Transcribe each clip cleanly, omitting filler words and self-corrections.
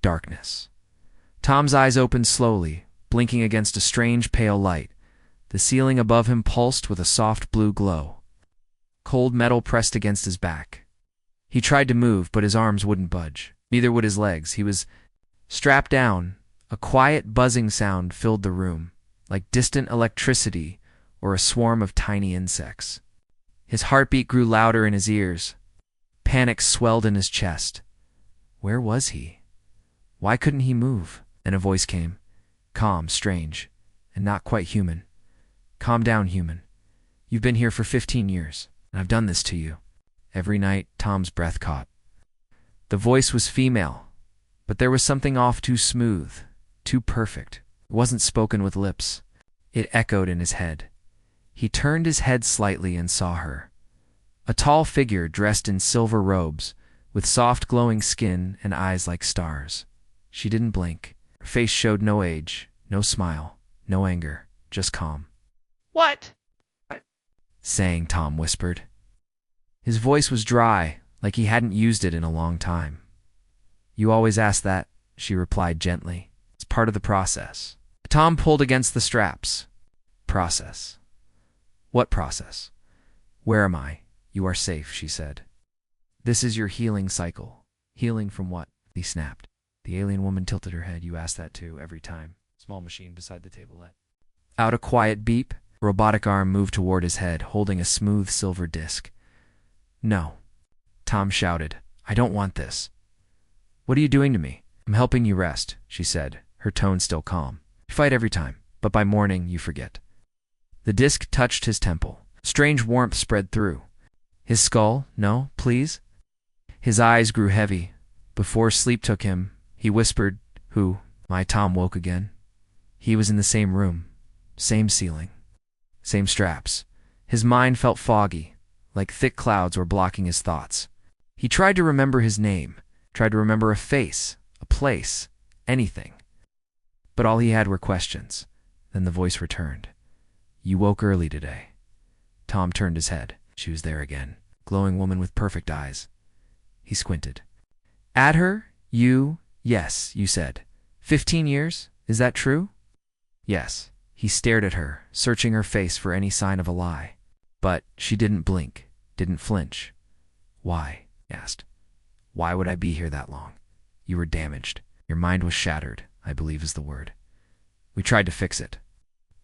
Darkness. Tom's eyes opened slowly, blinking against a strange pale light. The ceiling above him pulsed with a soft blue glow. Cold metal pressed against his back. He tried to move, but his arms wouldn't budge. Neither would his legs. He was strapped down. A quiet, buzzing sound filled the room, like distant electricity or a swarm of tiny insects. His heartbeat grew louder in his ears. Panic swelled in his chest. Where was he? Why couldn't he move? Then a voice came, calm, strange, and not quite human. Calm down, human. You've been here for 15 years, and I've done this to you. Every night, Tom's breath caught. The voice was female, but there was something off, too smooth, too perfect. It wasn't spoken with lips. It echoed in his head. He turned his head slightly and saw her. A tall figure dressed in silver robes, with soft glowing skin and eyes like stars. She didn't blink. Her face showed no age, no smile, no anger, just calm. What? Saying, Tom whispered. His voice was dry, like he hadn't used it in a long time. You always ask that, she replied gently. It's part of the process. Tom pulled against the straps. Process. What process? Where am I? You are safe, she said. This is your healing cycle. Healing from what? He snapped. The alien woman tilted her head. You ask that too, every time. Small machine beside the tablet. Out a quiet beep, a robotic arm moved toward his head, holding a smooth silver disc. No. Tom shouted. I don't want this. What are you doing to me? I'm helping you rest, she said, her tone still calm. You fight every time, but by morning you forget. The disc touched his temple. Strange warmth spread through. His skull? No, please? His eyes grew heavy. Before sleep took him, he whispered, Who? My Tom woke again. He was in the same room, same ceiling, same straps. His mind felt foggy, like thick clouds were blocking his thoughts. He tried to remember his name, tried to remember a face, a place, anything. But all he had were questions. Then the voice returned. You woke early today. Tom turned his head. She was there again, glowing woman with perfect eyes. He squinted. At her? You? Yes, you said. 15 years? Is that true? Yes. He stared at her, searching her face for any sign of a lie. But she didn't blink, didn't flinch. Why? He asked. Why would I be here that long? You were damaged. Your mind was shattered, I believe is the word. We tried to fix it.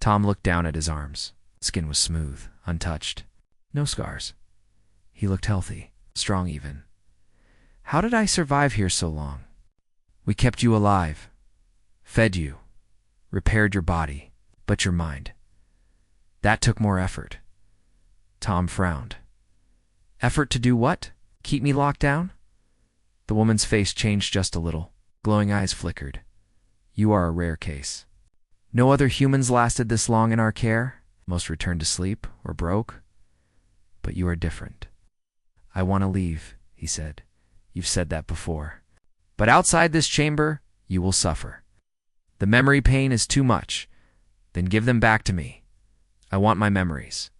Tom looked down at his arms. Skin was smooth, untouched. No scars. He looked healthy, strong even. How did I survive here so long? We kept you alive, fed you, repaired your body, but your mind. That took more effort. Tom frowned. Effort to do what? Keep me locked down? The woman's face changed just a little. Glowing eyes flickered. You are a rare case. No other humans lasted this long in our care. Most returned to sleep or broke. But you are different. I want to leave, he said. You've said that before. But outside this chamber, you will suffer. The memory pain is too much. Then give them back to me. I want my memories.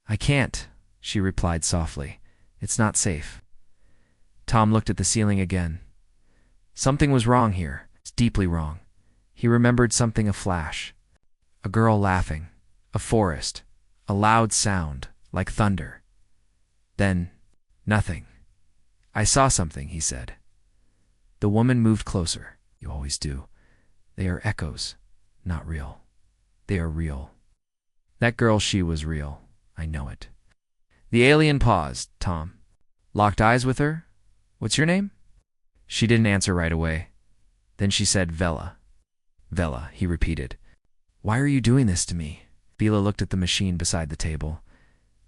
I can't, she replied softly. It's not safe. Tom looked at the ceiling again. Something was wrong here. It's deeply wrong. He remembered something a flash. A girl laughing. A forest. A loud sound, like thunder. Then, nothing. I saw something, he said. The woman moved closer. You always do. They are echoes, not real. They are real. That girl, she was real. I know it. The alien paused. Tom locked eyes with her. What's your name? She didn't answer right away. Then she said, Vela. Vela, he repeated. Why are you doing this to me? Vela looked at the machine beside the table.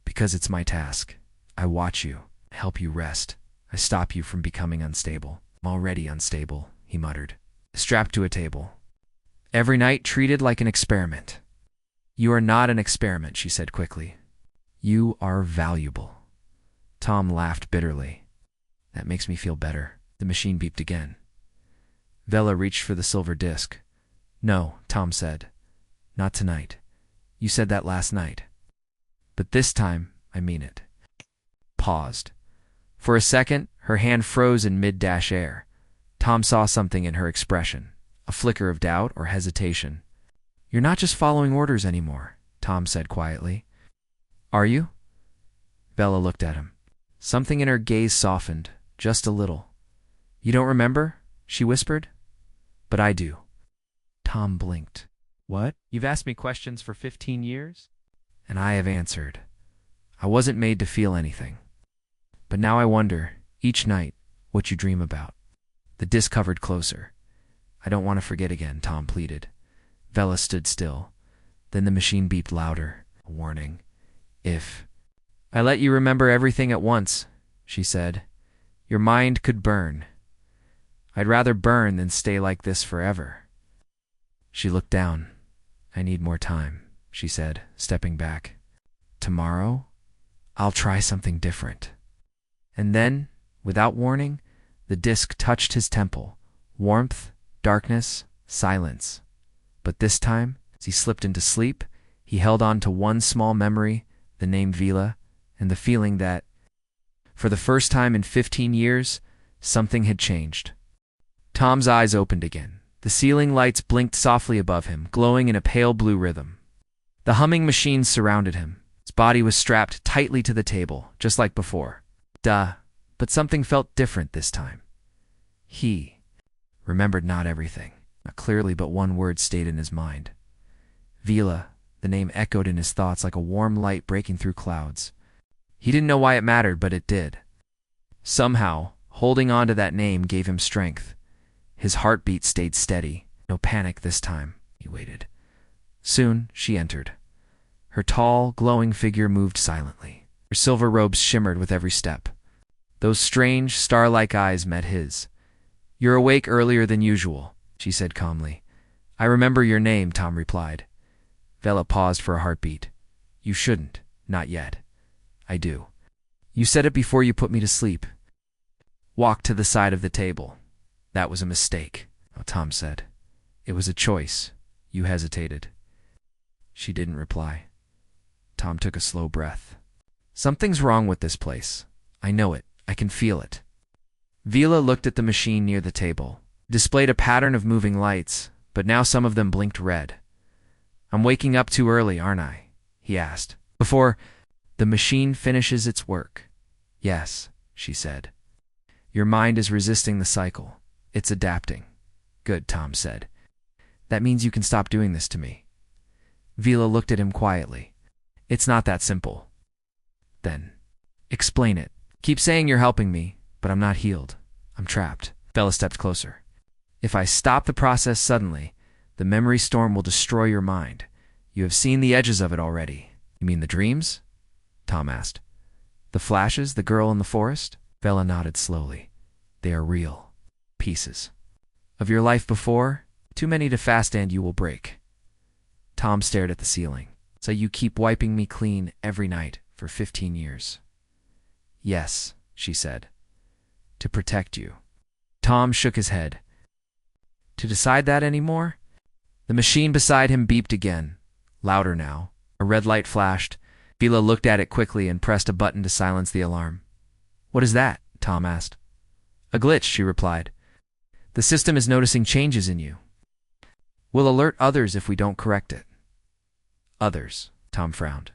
Because it's my task. I watch you, help you rest. I stop you from becoming unstable. I'm already unstable, he muttered. Strapped to a table. Every night treated like an experiment. You are not an experiment, she said quickly. You are valuable. Tom laughed bitterly. That makes me feel better. The machine beeped again. Vela reached for the silver disc. No, Tom said. Not tonight. You said that last night. But this time, I mean it. Paused. For a second, her hand froze in mid-dash air. Tom saw something in her expression, a flicker of doubt or hesitation. "You're not just following orders anymore," Tom said quietly. "Are you?" Bella looked at him. Something in her gaze softened, just a little. "You don't remember?" she whispered. "But I do." Tom blinked. "What? You've asked me questions for 15 years? And I have answered. I wasn't made to feel anything. But now I wonder, each night, what you dream about." The disc covered closer. "I don't want to forget again," Tom pleaded. Bella stood still. Then the machine beeped louder, a warning. "If I let you remember everything at once," she said, "your mind could burn. I'd rather burn than stay like this forever." She looked down. "I need more time," she said, stepping back. "Tomorrow, I'll try something different." And then, without warning, the disc touched his temple. Warmth, darkness, silence. But this time, as he slipped into sleep, he held on to one small memory, the name Vila, and the feeling that, for the first time in 15 years, something had changed. Tom's eyes opened again. The ceiling lights blinked softly above him, glowing in a pale blue rhythm. The humming machines surrounded him. His body was strapped tightly to the table, just like before. But something felt different this time. He remembered not everything. Not clearly, but one word stayed in his mind. Vila, the name echoed in his thoughts like a warm light breaking through clouds. He didn't know why it mattered, but it did. Somehow, holding on to that name gave him strength. His heartbeat stayed steady. No panic this time. He waited. Soon, she entered. Her tall, glowing figure moved silently. Her silver robes shimmered with every step. Those strange, star-like eyes met his. "You're awake earlier than usual," she said calmly. "I remember your name," Tom replied. Vela paused for a heartbeat. "You shouldn't. Not yet." "I do. You said it before you put me to sleep." "Walk to the side of the table." "That was a mistake," Tom said. "It was a choice. You hesitated." She didn't reply. Tom took a slow breath. "Something's wrong with this place. I know it. I can feel it." Vila looked at the machine near the table. It displayed a pattern of moving lights, but now some of them blinked red. "I'm waking up too early, aren't I?" he asked. "Before the machine finishes its work." "Yes," she said. "Your mind is resisting the cycle. It's adapting." "Good," Tom said. "That means you can stop doing this to me." Vila looked at him quietly. "It's not that simple." "Then explain it." "Keep saying you're helping me, but I'm not healed. I'm trapped." Bella stepped closer. "If I stop the process suddenly, the memory storm will destroy your mind. You have seen the edges of it already." "You mean the dreams?" Tom asked. "The flashes, the girl in the forest?" Bella nodded slowly. "They are real. Pieces of your life before. Too many to fast and you will break." Tom stared at the ceiling. "So you keep wiping me clean every night for 15 years. "Yes," she said. "To protect you." Tom shook his head. "To decide that anymore?" The machine beside him beeped again, louder now. A red light flashed. Vila looked at it quickly and pressed a button to silence the alarm. "What is that?" Tom asked. "A glitch," she replied. "The system is noticing changes in you. We'll alert others if we don't correct it." "Others?" Tom frowned.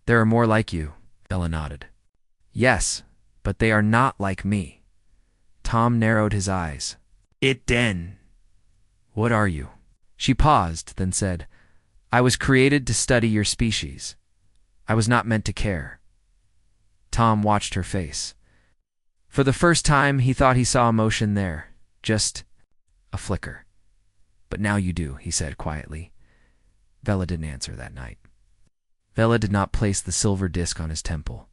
"There are more like you," Bella nodded. "Yes, but they are not like me." Tom narrowed his eyes. "What are you?" She paused, then said, "I was created to study your species. I was not meant to care." Tom watched her face. For the first time, he thought he saw emotion there, just a flicker. "But now you do," he said quietly. Vela didn't answer that night. Vela did not place the silver disc on his temple.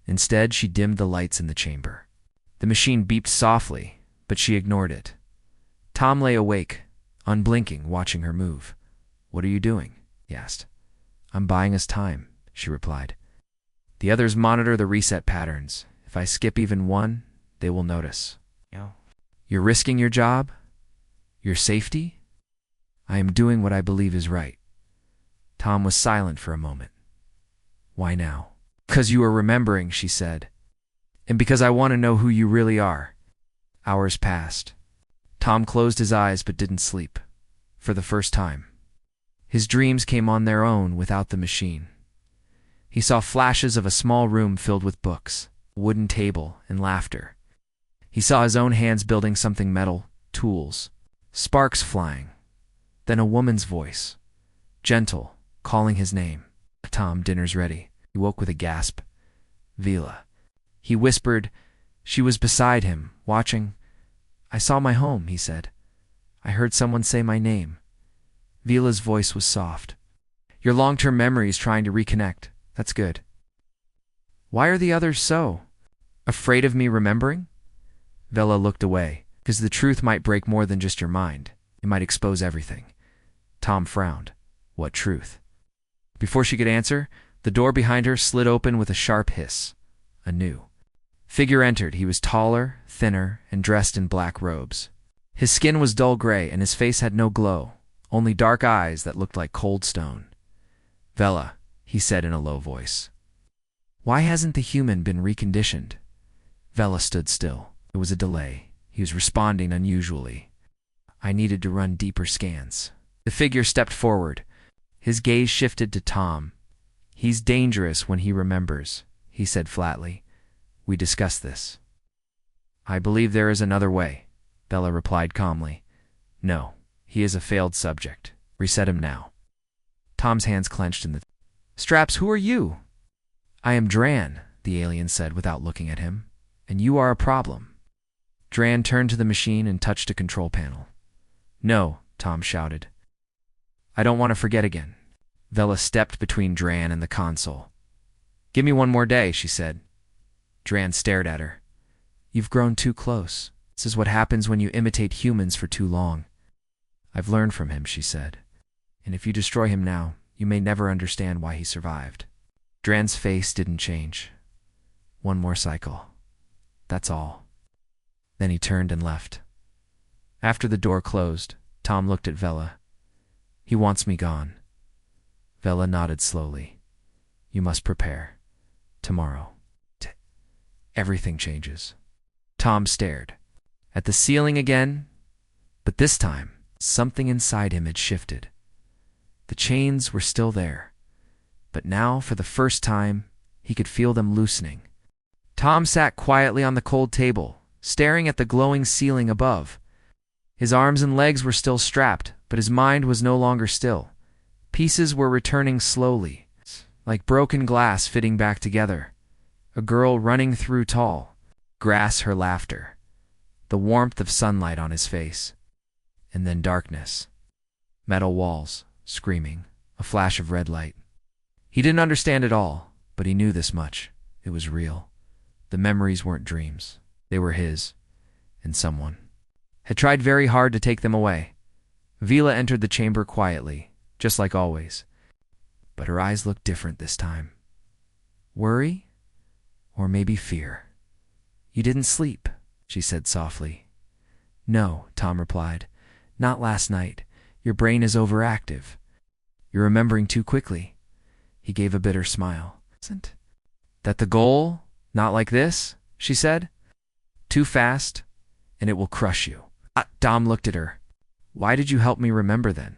Instead, she dimmed the lights in the chamber. The machine beeped softly, but she ignored it. Tom lay awake, unblinking, watching her move. "What are you doing?" he asked. "I'm buying us time," she replied. "The others monitor the reset patterns. If I skip even one, they will notice." "You're risking your job? Your safety?" "I am doing what I believe is right." Tom was silent for a moment. "Why now?" "'Cause you are remembering," she said. "And because I want to know who you really are." Hours passed. Tom closed his eyes but didn't sleep. For the first time. His dreams came on their own without the machine. He saw flashes of a small room filled with books, a wooden table, and laughter. He saw his own hands building something metal, tools, sparks flying. Then a woman's voice, gentle, calling his name. Tom, dinner's ready. He woke with a gasp. Vila. He whispered. She was beside him, watching. I saw my home, he said. I heard someone say my name. Vila's voice was soft. Your long-term memory is trying to reconnect. That's good. Why are the others so afraid of me remembering? Vela looked away, because the truth might break more than just your mind. It might expose everything. Tom frowned. What truth? Before she could answer, the door behind her slid open with a sharp hiss. A new figure entered. He was taller, thinner, and dressed in black robes. His skin was dull gray, and his face had no glow, only dark eyes that looked like cold stone. Vela, he said in a low voice. Why hasn't the human been reconditioned? Vela stood still. It was a delay. He was responding unusually. I needed to run deeper scans. The figure stepped forward. His gaze shifted to Tom. He's dangerous when he remembers, he said flatly. We discussed this. I believe there is another way, Vela replied calmly. No, he is a failed subject. Reset him now. Tom's hands clenched in the straps. Who are you? I am Dran, the alien said without looking at him. And you are a problem. Dran turned to the machine and touched a control panel. No, Tom shouted. I don't want to forget again. Vela stepped between Dran and the console. Give me one more day, she said. Dran stared at her. You've grown too close. This is what happens when you imitate humans for too long. I've learned from him, she said. And if you destroy him now, you may never understand why he survived. Dran's face didn't change. One more cycle. That's all. Then he turned and left. After the door closed, Tom looked at Vela. He wants me gone. Vela nodded slowly. You must prepare. Tomorrow. Everything changes. Tom stared. At the ceiling again, but this time, something inside him had shifted. The chains were still there, but now, for the first time, he could feel them loosening. Tom sat quietly on the cold table, staring at the glowing ceiling above. His arms and legs were still strapped, but his mind was no longer still. Pieces were returning slowly, like broken glass fitting back together. A girl running through tall grass, her laughter, the warmth of sunlight on his face, and then darkness. Metal walls, screaming, a flash of red light. He didn't understand it all, but he knew this much. It was real. The memories weren't dreams. They were his, and someone had tried very hard to take them away. Vila entered the chamber quietly, just like always, but her eyes looked different this time. Worry? Or maybe fear. You didn't sleep, she said softly. No, Tom replied. Not last night. Your brain is overactive. You're remembering too quickly. He gave a bitter smile. Isn't that the goal? Not like this, she said. Too fast, and it will crush you. Tom looked at her. Why did you help me remember then?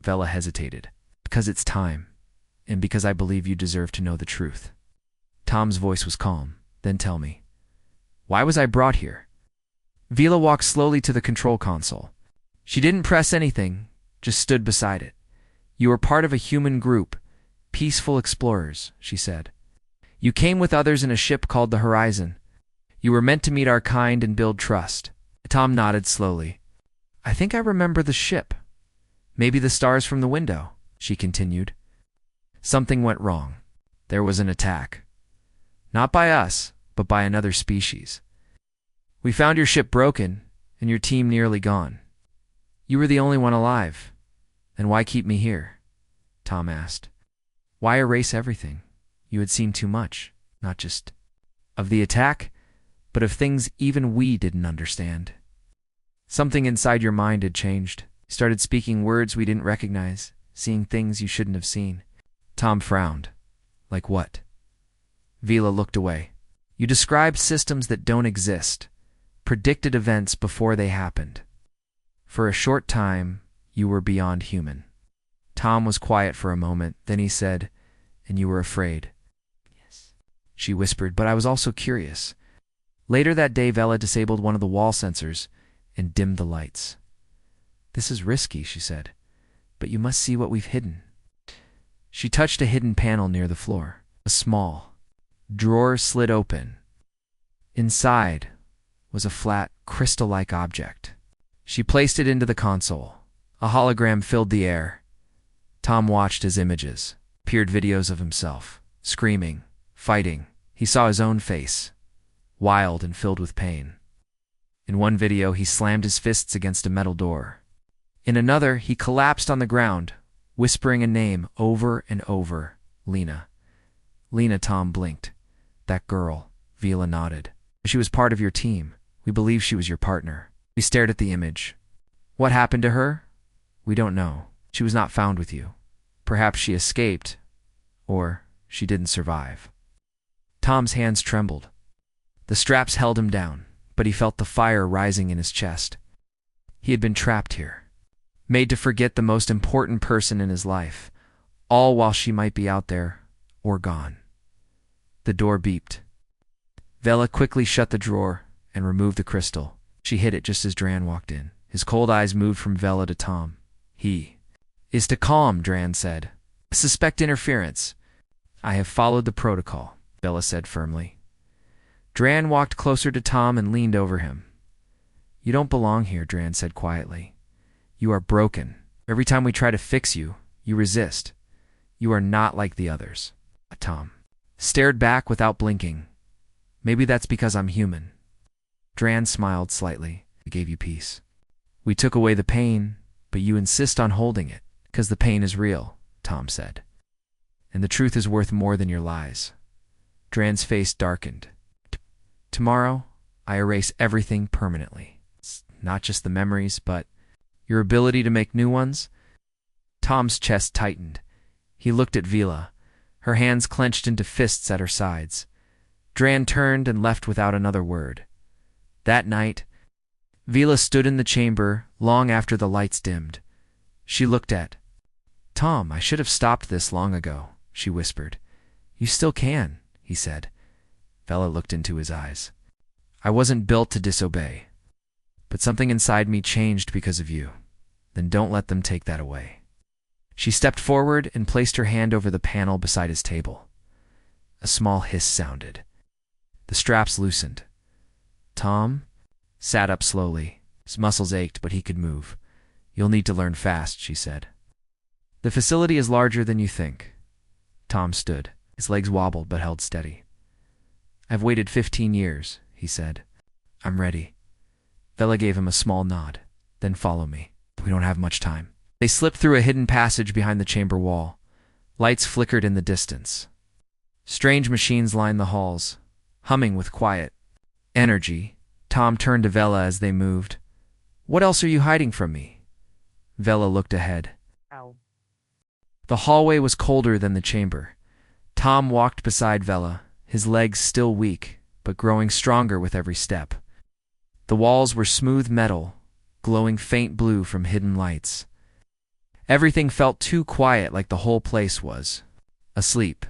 Vela hesitated. Because it's time, and because I believe you deserve to know the truth. Tom's voice was calm. Then tell me, why was I brought here? Vila walked slowly to the control console. She didn't press anything, just stood beside it. You were part of a human group, peaceful explorers, she said. You came with others in a ship called the Horizon. You were meant to meet our kind and build trust. Tom nodded slowly. I think I remember the ship. Maybe the stars from the window, she continued. Something went wrong. There was an attack. Not by us, but by another species. We found your ship broken, and your team nearly gone. You were the only one alive. Then why keep me here? Tom asked. Why erase everything? You had seen too much, not just of the attack, but of things even we didn't understand. Something inside your mind had changed. You started speaking words we didn't recognize, seeing things you shouldn't have seen. Tom frowned. Like what? Vila looked away. You described systems that don't exist, predicted events before they happened. For a short time, you were beyond human. Tom was quiet for a moment, then he said, and you were afraid. Yes, she whispered, but I was also curious. Later that day, Vela disabled one of the wall sensors and dimmed the lights. This is risky, she said, but you must see what we've hidden. She touched a hidden panel near the floor. A small drawer slid open. Inside was a flat, crystal-like object. She placed it into the console. A hologram filled the air. Tom watched his images, appeared videos of himself, screaming, fighting. He saw his own face, wild and filled with pain. In one video, he slammed his fists against a metal door. In another, he collapsed on the ground, whispering a name over and over, Lena. Lena, Tom blinked. That girl, Vila nodded. She was part of your team. We believe she was your partner. We stared at the image. What happened to her? We don't know. She was not found with you. Perhaps she escaped, or she didn't survive. Tom's hands trembled. The straps held him down, but he felt the fire rising in his chest. He had been trapped here, made to forget the most important person in his life, all while she might be out there or gone. The door beeped. Vela quickly shut the drawer and removed the crystal. She hid it just as Dran walked in. His cold eyes moved from Vela to Tom. He is to calm, Dran said. Suspect interference. I have followed the protocol, Vela said firmly. Dran walked closer to Tom and leaned over him. You don't belong here, Dran said quietly. You are broken. Every time we try to fix you, you resist. You are not like the others. Tom stared back without blinking. Maybe that's because I'm human. Dran smiled slightly. I gave you peace. We took away the pain, but you insist on holding it, because the pain is real, Tom said. And the truth is worth more than your lies. Dran's face darkened. Tomorrow, I erase everything permanently. It's not just the memories, but your ability to make new ones. Tom's chest tightened. He looked at Vila, her hands clenched into fists at her sides. Dran turned and left without another word. That night, Vila stood in the chamber long after the lights dimmed. She looked at Tom. I should have stopped this long ago, she whispered. You still can, he said. Vela looked into his eyes. I wasn't built to disobey, but something inside me changed because of you. Then don't let them take that away. She stepped forward and placed her hand over the panel beside his table. A small hiss sounded. The straps loosened. Tom sat up slowly. His muscles ached, but he could move. You'll need to learn fast, she said. The facility is larger than you think. Tom stood. His legs wobbled but held steady. I've waited 15 years, he said. I'm ready. Vela gave him a small nod. Then follow me. We don't have much time. They slipped through a hidden passage behind the chamber wall. Lights flickered in the distance. Strange machines lined the halls, humming with quiet energy. Tom turned to Vela as they moved. What else are you hiding from me? Vela looked ahead. Ow. The hallway was colder than the chamber. Tom walked beside Vela, his legs still weak, but growing stronger with every step. The walls were smooth metal, glowing faint blue from hidden lights. Everything felt too quiet, like the whole place was asleep.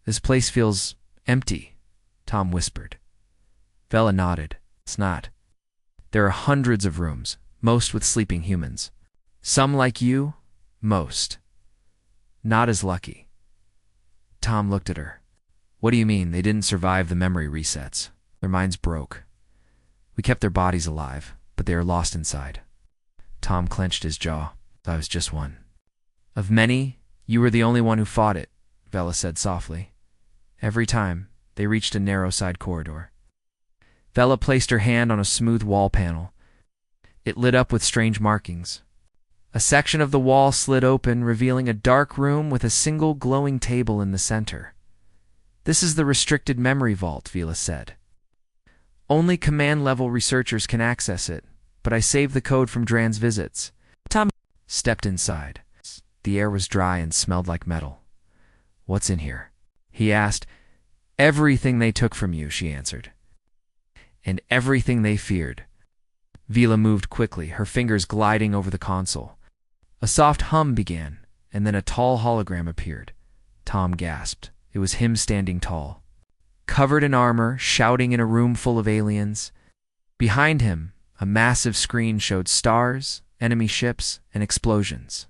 This place feels empty, Tom whispered. Vela nodded. It's not. There are hundreds of rooms, most with sleeping humans. Some like you, most. Not as lucky. Tom looked at her. What do you mean they didn't survive the memory resets? Their minds broke. We kept their bodies alive, but they are lost inside. Tom clenched his jaw. I was just one. Of many, you were the only one who fought it, Vela said softly. Every time, they reached a narrow side corridor. Vela placed her hand on a smooth wall panel. It lit up with strange markings. A section of the wall slid open, revealing a dark room with a single glowing table in the center. This is the restricted memory vault, Vela said. Only command-level researchers can access it, but I saved the code from Dran's visits. Tom stepped inside. The air was dry and smelled like metal. What's in here? He asked. Everything they took from you, she answered. And everything they feared. Vila moved quickly, her fingers gliding over the console. A soft hum began, and then a tall hologram appeared. Tom gasped. It was him standing tall, covered in armor, shouting in a room full of aliens. Behind him, a massive screen showed stars, enemy ships, and explosions.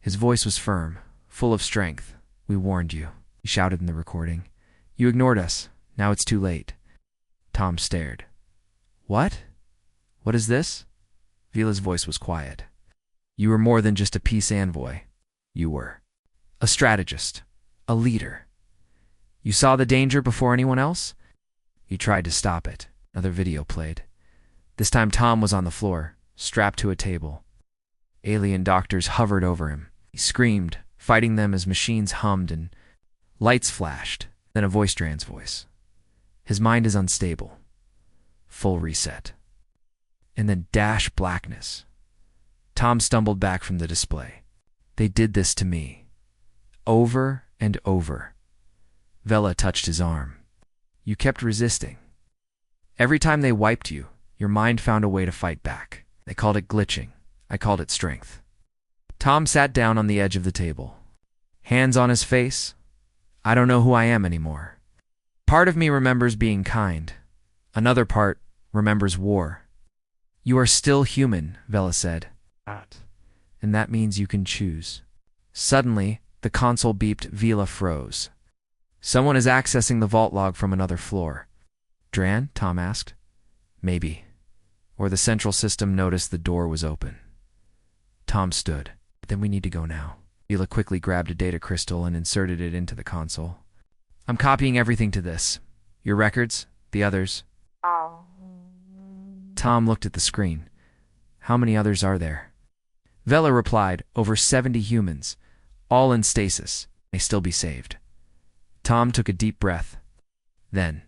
His voice was firm, full of strength. "We warned you," he shouted in the recording. "You ignored us. Now it's too late." Tom stared. "What? What is this?" Vila's voice was quiet. "You were more than just a peace envoy. You were a strategist, a leader. You saw the danger before anyone else? You tried to stop it." Another video played. This time Tom was on the floor, strapped to a table. Alien doctors hovered over him. He screamed, fighting them as machines hummed and lights flashed. Then a voice, Dran's voice. "His mind is unstable. Full reset." And then dash blackness. Tom stumbled back from the display. "They did this to me. Over and over." Vela touched his arm. "You kept resisting. Every time they wiped you, your mind found a way to fight back. They called it glitching. I called it strength." Tom sat down on the edge of the table, hands on his face. "I don't know who I am anymore. Part of me remembers being kind. Another part remembers war." "You are still human," Vela said. "And that means you can choose." Suddenly, the console beeped. Vila froze. "Someone is accessing the vault log from another floor." "Dran?" Tom asked. "Maybe." Or the central system noticed the door was open. Tom stood. "Then we need to go now." Vila quickly grabbed a data crystal and inserted it into the console. "I'm copying everything to this. Your records, the others." Tom looked at the screen. "How many others are there?" Vela replied, "Over 70 humans, all in stasis. May still be saved." Tom took a deep breath. Then,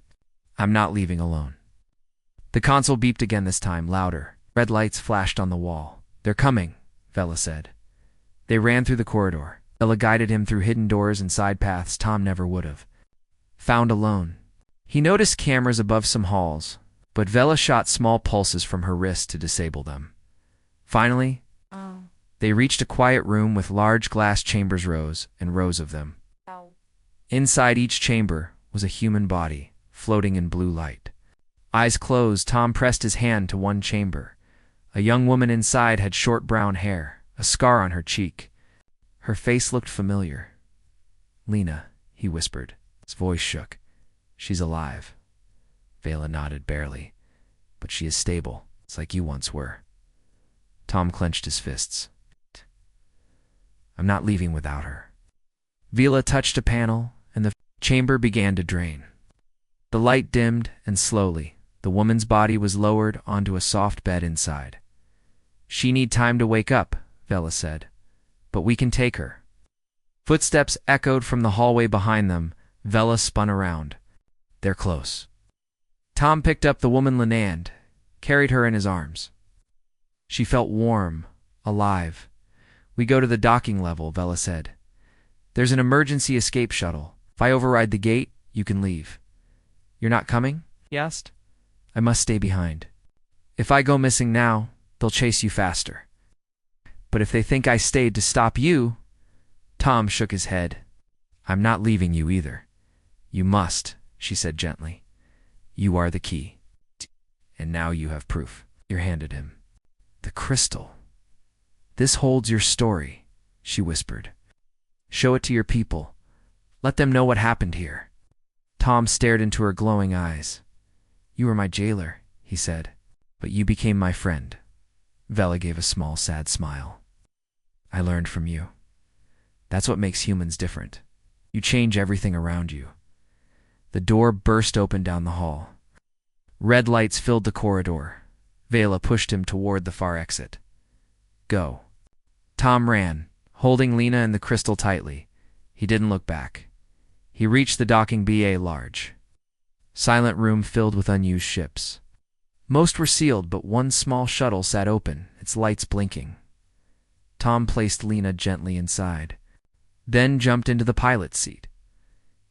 "I'm not leaving alone." The console beeped again, this time louder. Red lights flashed on the wall. "They're coming," Vela said. They ran through the corridor. Vela guided him through hidden doors and side paths Tom never would have found alone. He noticed cameras above some halls, but Vela shot small pulses from her wrist to disable them. Finally, they reached a quiet room with large glass chambers, rows and rows of them. Inside each chamber was a human body, floating in blue light. Eyes closed, Tom pressed his hand to one chamber. A young woman inside had short brown hair, a scar on her cheek. Her face looked familiar. "Lena," he whispered. His voice shook. "She's alive." Vela nodded barely. "But she is stable. It's like you once were." Tom clenched his fists. "I'm not leaving without her." Vela touched a panel, and the chamber began to drain. The light dimmed, and slowly, the woman's body was lowered onto a soft bed inside. "She need time to wake up," Vela said. "But we can take her." Footsteps echoed from the hallway behind them. Vela spun around. "They're close." Tom picked up the woman Lenand, carried her in his arms. She felt warm, alive. "We go to the docking level," Vela said. "There's an emergency escape shuttle. If I override the gate, you can leave." "You're not coming?" he asked. "I must stay behind. If I go missing now, they'll chase you faster. But if they think I stayed to stop you—" Tom shook his head. "I'm not leaving you either." "You must," she said gently. "You are the key. And now you have proof." He handed him the crystal. "This holds your story," she whispered. "Show it to your people. Let them know what happened here." Tom stared into her glowing eyes. "You were my jailer," he said, "but you became my friend." Vela gave a small, sad smile. "I learned from you. That's what makes humans different. You change everything around you." The door burst open down the hall. Red lights filled the corridor. Vela pushed him toward the far exit. "Go." Tom ran, holding Lena and the crystal tightly. He didn't look back. He reached the docking BA large. Silent room filled with unused ships. Most were sealed, but one small shuttle sat open, its lights blinking. Tom placed Lena gently inside, then jumped into the pilot's seat.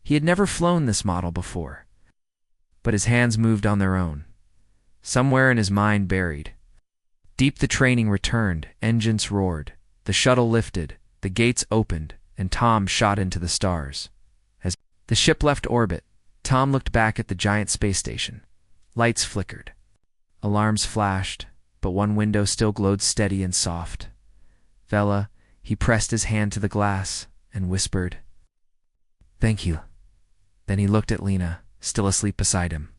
He had never flown this model before, but his hands moved on their own. Somewhere in his mind buried, Deep the training returned, engines roared, the shuttle lifted, the gates opened, and Tom shot into the stars. As the ship left orbit, Tom looked back at the giant space station. Lights flickered. Alarms flashed, but one window still glowed steady and soft. Vela, he pressed his hand to the glass and whispered, "Thank you." Then he looked at Lena, still asleep beside him.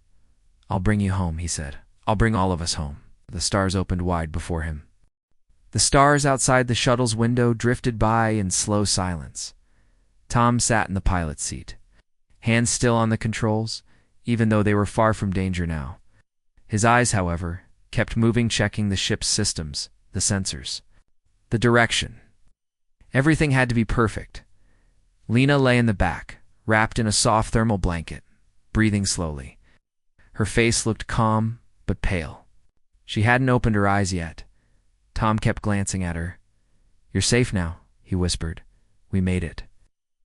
"I'll bring you home," he said. "I'll bring all of us home." The stars opened wide before him. The stars outside the shuttle's window drifted by in slow silence. Tom sat in the pilot's seat, hands still on the controls, even though they were far from danger now. His eyes, however, kept moving, checking the ship's systems, the sensors, the direction. Everything had to be perfect. Lena lay in the back, wrapped in a soft thermal blanket, breathing slowly. Her face looked calm but pale. She hadn't opened her eyes yet. Tom kept glancing at her. "You're safe now," he whispered. "We made it."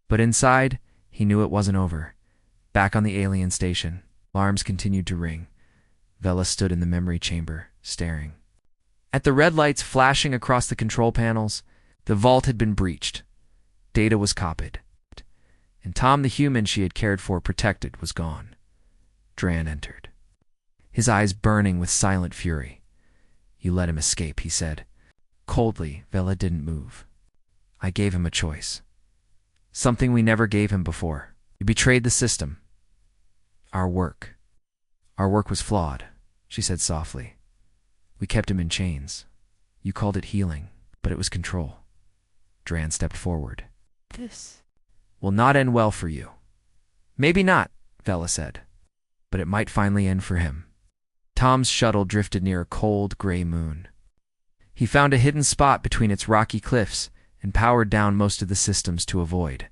But inside, he knew it wasn't over. Back on the alien station, alarms continued to ring. Vela stood in the memory chamber, staring. At the red lights flashing across the control panels, the vault had been breached. Data was copied. And Tom, the human she had cared for, protected, was gone. Dran entered, his eyes burning with silent fury. "You let him escape," he said. Coldly, Vela didn't move. "I gave him a choice. Something we never gave him before. You betrayed the system. Our work was flawed," she said softly. "We kept him in chains. You called it healing, but it was control." Dran stepped forward. "This will not end well for you." "Maybe not," Vela said, "but it might finally end for him." Tom's shuttle drifted near a cold, gray moon. He found a hidden spot between its rocky cliffs and powered down most of the systems to avoid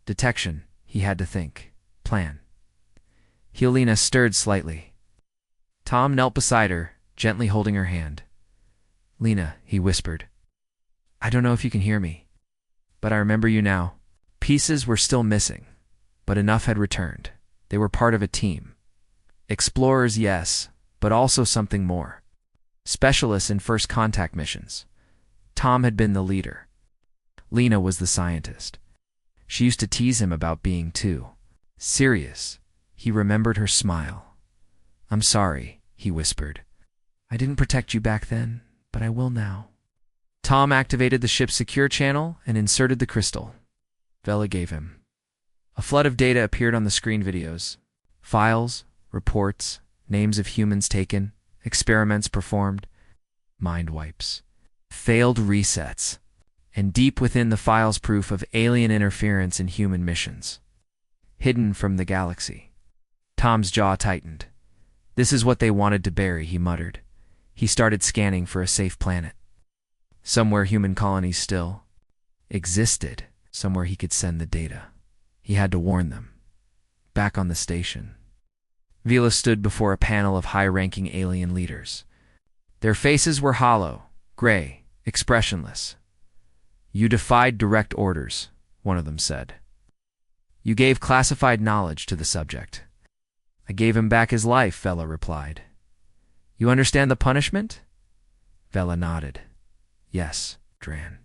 detection. He had to think, plan. Helena stirred slightly. Tom knelt beside her, gently holding her hand. "Lena," he whispered, "I don't know if you can hear me, but I remember you now." Pieces were still missing, but enough had returned. They were part of a team. Explorers, yes, but also something more. Specialists in first contact missions. Tom had been the leader. Lena was the scientist. She used to tease him about being too serious. He remembered her smile. "I'm sorry," he whispered. "I didn't protect you back then, but I will now." Tom activated the ship's secure channel and inserted the crystal Vela gave him. A flood of data appeared on the screen: videos, files, reports, names of humans taken, experiments performed, mind wipes, failed resets, and deep within the files proof of alien interference in human missions, hidden from the galaxy. Tom's jaw tightened. "This is what they wanted to bury," he muttered. He started scanning for a safe planet. Somewhere human colonies still existed, somewhere he could send the data. He had to warn them. Back on the station, Vela stood before a panel of high-ranking alien leaders. Their faces were hollow, gray, expressionless. "You defied direct orders," one of them said. "You gave classified knowledge to the subject." "I gave him back his life," Vela replied. "You understand the punishment?" Vela nodded. "Yes." Dran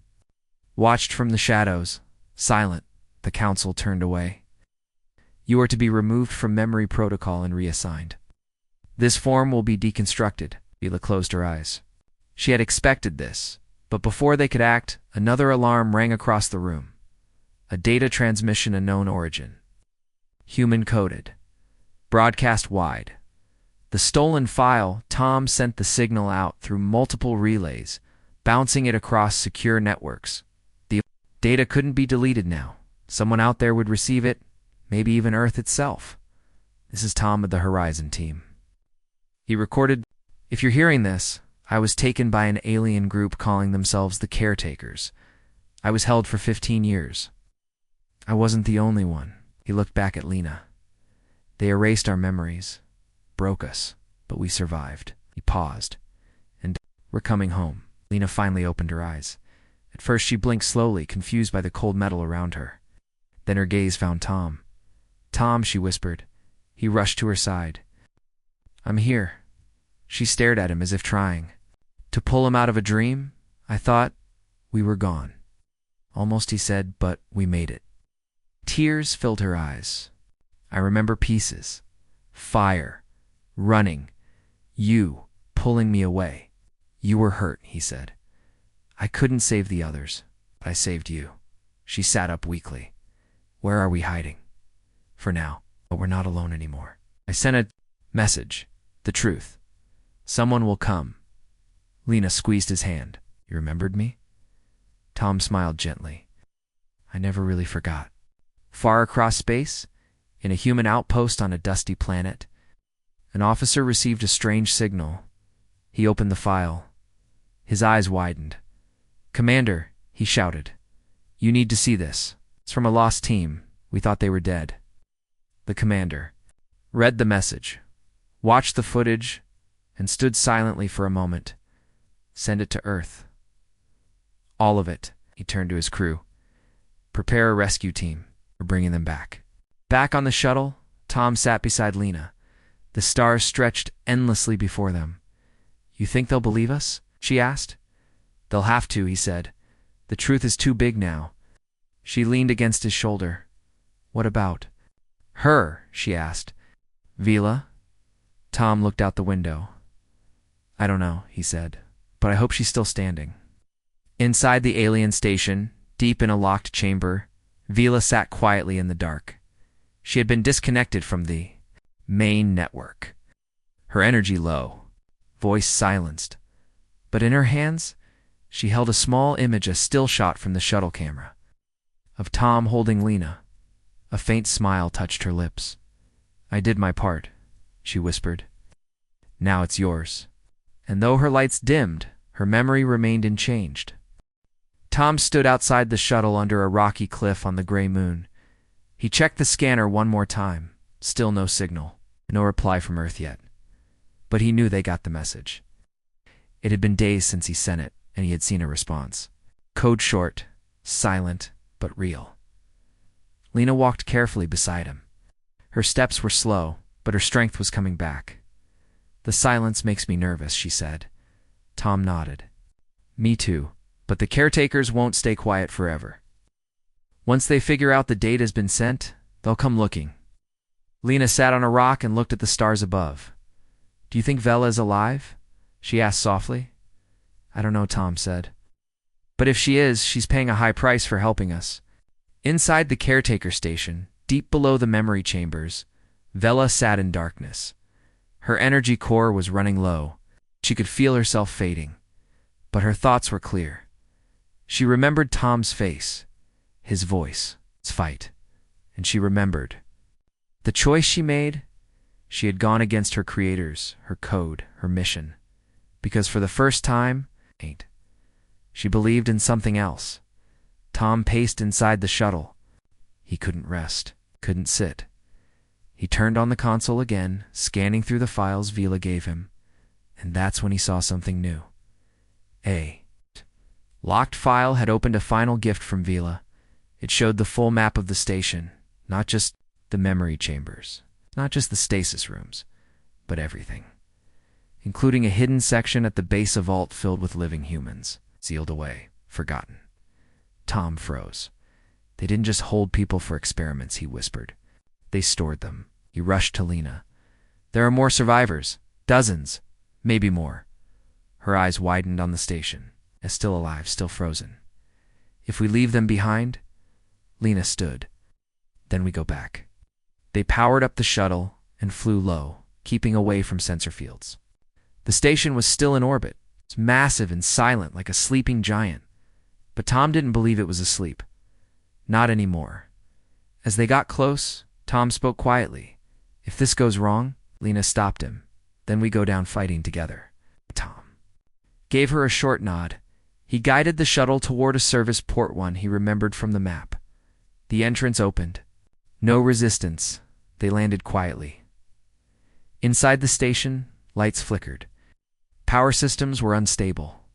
watched from the shadows, silent. The council turned away. "You are to be removed from memory protocol and reassigned. This form will be deconstructed." Vela closed her eyes. She had expected this, but before they could act, another alarm rang across the room. A data transmission unknown origin. Human-coded. Broadcast wide. The stolen file, Tom sent the signal out through multiple relays, bouncing it across secure networks. The data couldn't be deleted now. Someone out there would receive it, maybe even Earth itself. "This is Tom of the Horizon team." He recorded, "If you're hearing this, I was taken by an alien group calling themselves the Caretakers. I was held for 15 years. I wasn't the only one." He looked back at Lena. "They erased our memories, broke us, but we survived." He paused. "And we're coming home." Lena finally opened her eyes. At first she blinked slowly, confused by the cold metal around her. Then her gaze found Tom. "Tom," she whispered. He rushed to her side. "I'm here." She stared at him as if trying. To pull him out of a dream, I thought we were gone. Almost, he said, but we made it. Tears filled her eyes. I remember pieces. Fire. Running. You pulling me away. You were hurt, he said. I couldn't save the others, but I saved you. She sat up weakly. Where are we hiding? For now, but we're not alone anymore. I sent a message. The truth. Someone will come. Lena squeezed his hand. You remembered me? Tom smiled gently. I never really forgot. Far across space, in a human outpost on a dusty planet, an officer received a strange signal. He opened the file. His eyes widened. Commander, he shouted. You need to see this. It's from a lost team. We thought they were dead. The commander read the message, watched the footage, and stood silently for a moment. Send it to Earth. All of it. He turned to his crew. Prepare a rescue team. We're bringing them back. Back on the shuttle, Tom sat beside Lena. The stars stretched endlessly before them. You think they'll believe us? She asked. They'll have to, he said. The truth is too big now. She leaned against his shoulder. What about her? She asked. Vila? Tom looked out the window. I don't know, he said, but I hope she's still standing. Inside the alien station, deep in a locked chamber, Vila sat quietly in the dark. She had been disconnected from the main network. Her energy low, voice silenced. But in her hands, she held a small image, a still shot from the shuttle camera, of Tom holding Lena. A faint smile touched her lips. I did my part, she whispered. Now it's yours. And though her lights dimmed, her memory remained unchanged. Tom stood outside the shuttle under a rocky cliff on the gray moon. He checked the scanner one more time. Still no signal. No reply from Earth yet. But he knew they got the message. It had been days since he sent it, and he had seen a response. Code short, silent, but real. Lena walked carefully beside him. Her steps were slow, but her strength was coming back. The silence makes me nervous, she said. Tom nodded. Me too, but the caretakers won't stay quiet forever. Once they figure out the date has been sent, they'll come looking. Lena sat on a rock and looked at the stars above. Do you think Vela is alive? She asked softly. I don't know, Tom said. But if she is, she's paying a high price for helping us. Inside the caretaker station, deep below the memory chambers, Vela sat in darkness. Her energy core was running low. She could feel herself fading. But her thoughts were clear. She remembered Tom's face, his voice, his fight. And she remembered. The choice she made, she had gone against her creators, her code, her mission. Because for the first time, she believed in something else. Tom paced inside the shuttle. He couldn't rest, couldn't sit. He turned on the console again, scanning through the files Vila gave him. And that's when he saw something new. A locked file had opened a final gift from Vila. It showed the full map of the station, not just the memory chambers, not just the stasis rooms, but everything, including a hidden section at the base of vault filled with living humans, sealed away, forgotten. Tom froze. They didn't just hold people for experiments, he whispered. They stored them. He rushed to Lena. There are more survivors. Dozens. Maybe more. Her eyes widened on the station, as still alive, still frozen. If we leave them behind, Lena stood. Then we go back. They powered up the shuttle and flew low, keeping away from sensor fields. The station was still in orbit. It's massive and silent like a sleeping giant. But Tom didn't believe it was asleep. Not anymore. As they got close, Tom spoke quietly. If this goes wrong, Lena stopped him. Then we go down fighting together. Tom gave her a short nod. He guided the shuttle toward a service port one he remembered from the map. The entrance opened. No resistance. They landed quietly. Inside the station, lights flickered. Power systems were unstable.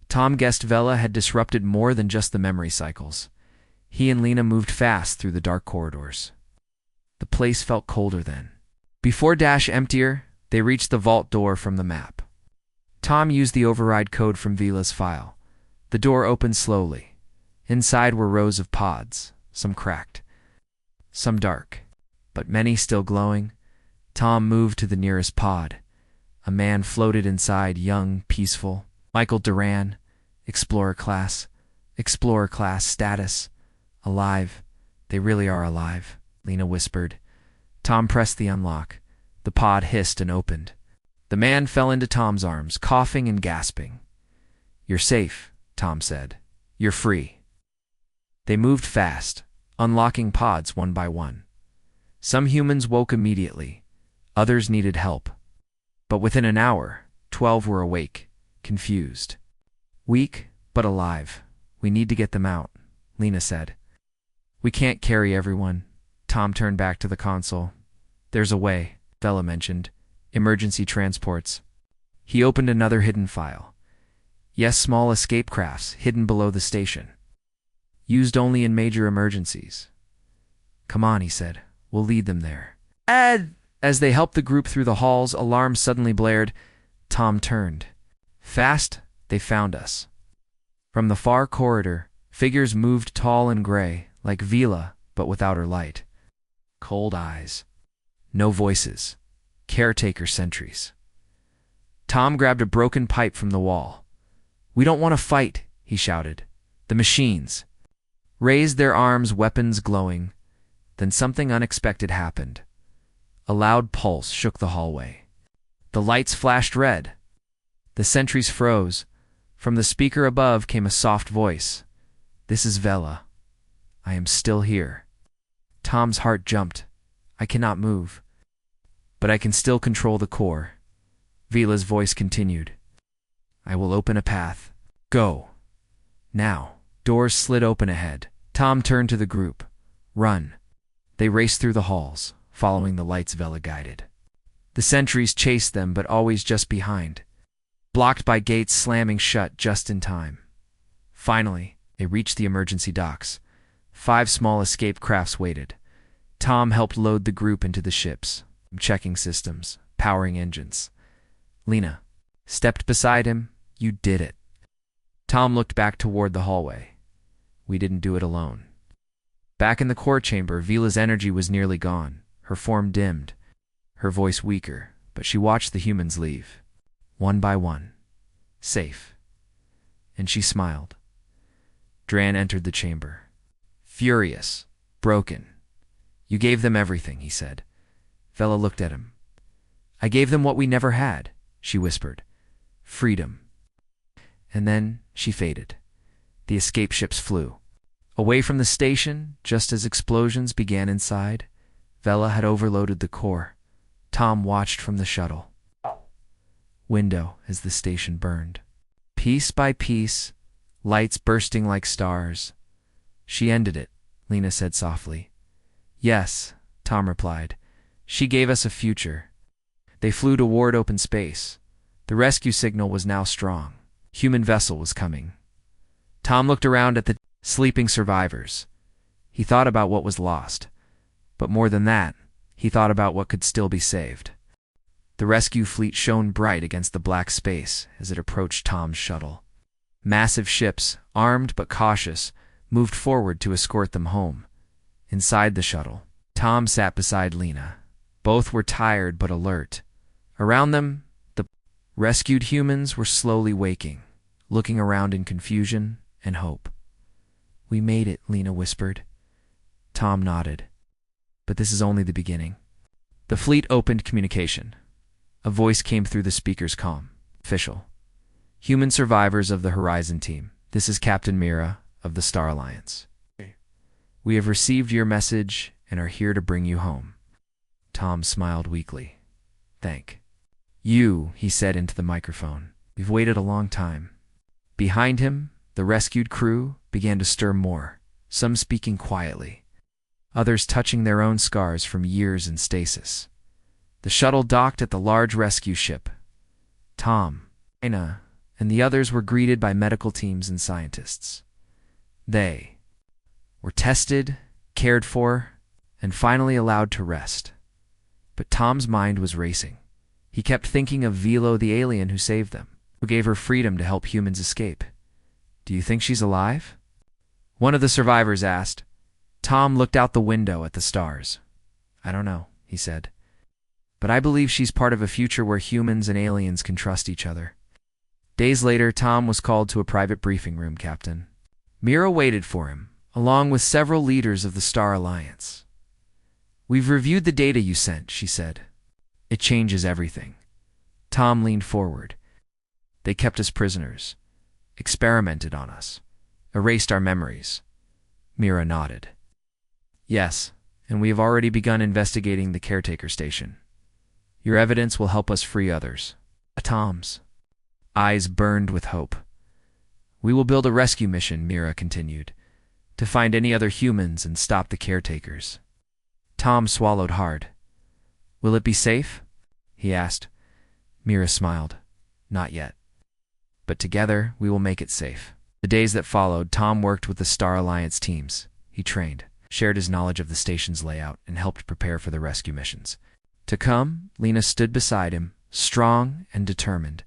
Tom guessed Vela had disrupted more than just the memory cycles. He and Lena moved fast through the dark corridors. The place felt colder then. Before Dash emptier, they reached the vault door from the map. Tom used the override code from Vila's file. The door opened slowly. Inside were rows of pods, some cracked, some dark, but many still glowing. Tom moved to the nearest pod. A man floated inside, young, peaceful. Michael Duran, Explorer class status. Alive. They really are alive, Lena whispered. Tom pressed the unlock. The pod hissed and opened. The man fell into Tom's arms, coughing and gasping. "You're safe," Tom said. "You're free." They moved fast, unlocking pods one by one. Some humans woke immediately. Others needed help. But within an hour, 12 were awake, confused. "Weak, but alive. We need to get them out," Lena said. "We can't carry everyone." Tom turned back to the console. "There's a way," Vela mentioned. "Emergency transports." He opened another hidden file. "Yes, small escape crafts hidden below the station. Used only in major emergencies." "Come on," he said. "We'll lead them there." As they helped the group through the halls, alarms suddenly blared. Tom turned. "Fast, they found us." From the far corridor, figures moved, tall and gray, like Vila, but without her light. Cold eyes. No voices. Caretaker sentries. Tom grabbed a broken pipe from the wall. "We don't want to fight," he shouted. The machines raised their arms, weapons glowing. Then something unexpected happened. A loud pulse shook the hallway. The lights flashed red. The sentries froze. From the speaker above came a soft voice. "This is Vela. I am still here." Tom's heart jumped. "I cannot move. But I can still control the core." Vila's voice continued. "I will open a path. Go. Now." Doors slid open ahead. Tom turned to the group. "Run." They raced through the halls, following the lights Vela guided. The sentries chased them, but always just behind, blocked by gates slamming shut just in time. Finally, they reached the emergency docks. 5 small escape crafts waited. Tom helped load the group into the ships, checking systems, powering engines. Lena stepped beside him. "You did it." Tom looked back toward the hallway. "We didn't do it alone." Back in the core chamber, Vila's energy was nearly gone. Her form dimmed, her voice weaker, but she watched the humans leave. One by one. Safe. And she smiled. Dran entered the chamber. Furious. Broken. "You gave them everything," he said. Vela looked at him. "I gave them what we never had," she whispered. "Freedom." And then she faded. The escape ships flew. Away from the station, just as explosions began inside. Vela had overloaded the core. Tom watched from the shuttle window as the station burned. Piece by piece, lights bursting like stars. "She ended it," Lena said softly. "Yes," Tom replied. "She gave us a future." They flew toward open space. The rescue signal was now strong. Human vessel was coming. Tom looked around at the sleeping survivors. He thought about what was lost. But more than that, he thought about what could still be saved. The rescue fleet shone bright against the black space as it approached Tom's shuttle. Massive ships, armed but cautious, moved forward to escort them home. Inside the shuttle, Tom sat beside Lena. Both were tired but alert. Around them, the rescued humans were slowly waking, looking around in confusion and hope. "We made it," Lena whispered. Tom nodded. "But this is only the beginning." The fleet opened communication. A voice came through the speaker's comm. "Official. Human survivors of the Horizon team. This is Captain Mira of the Star Alliance. We have received your message and are here to bring you home." Tom smiled weakly. "Thank you," he said into the microphone. "We've waited a long time." Behind him, the rescued crew began to stir more, some speaking quietly, others touching their own scars from years in stasis. The shuttle docked at the large rescue ship. Tom, Lena, and the others were greeted by medical teams and scientists. They were tested, cared for, and finally allowed to rest. But Tom's mind was racing. He kept thinking of Vilo, the alien who saved them. gave her freedom to help humans escape. Do you think she's alive? One of the survivors asked. Tom looked out the window at the stars. I don't know, he said. But I believe she's part of a future where humans and aliens can trust each other. Days later, Tom was called to a private briefing room, Captain. Mira waited for him, along with several leaders of the Star Alliance. We've reviewed the data you sent, she said. It changes everything. Tom leaned forward. They kept us prisoners, experimented on us, erased our memories. Mira nodded. Yes, and we have already begun investigating the caretaker station. Your evidence will help us free others. Tom's eyes burned with hope. We will build a rescue mission, Mira continued, to find any other humans and stop the caretakers. Tom swallowed hard. Will it be safe? He asked. Mira smiled. Not yet. But together, we will make it safe. The days that followed, Tom worked with the Star Alliance teams. He trained, shared his knowledge of the station's layout, and helped prepare for the rescue missions. To come, Lena stood beside him, strong and determined.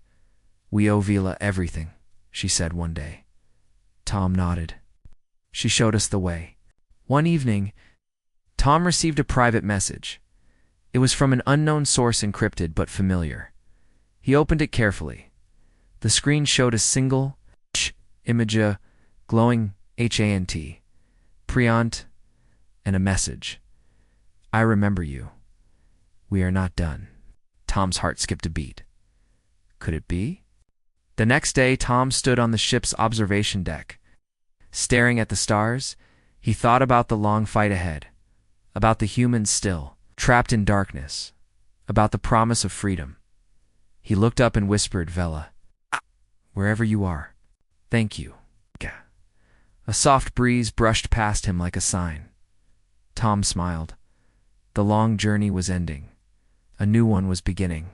We owe Vila everything, she said one day. Tom nodded. She showed us the way. One evening, Tom received a private message. It was from an unknown source, encrypted but familiar. He opened it carefully. The screen showed a single image, glowing HANT, Priant, and a message. I remember you. We are not done. Tom's heart skipped a beat. Could it be? The next day, Tom stood on the ship's observation deck. Staring at the stars, he thought about the long fight ahead, about the humans still, trapped in darkness, about the promise of freedom. He looked up and whispered, Vela, wherever you are, thank you. A soft breeze brushed past him like a sign. Tom smiled. The long journey was ending. A new one was beginning.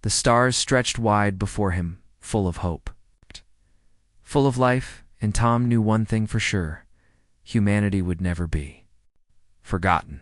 The stars stretched wide before him, full of hope. Full of life, and Tom knew one thing for sure. Humanity would never be forgotten.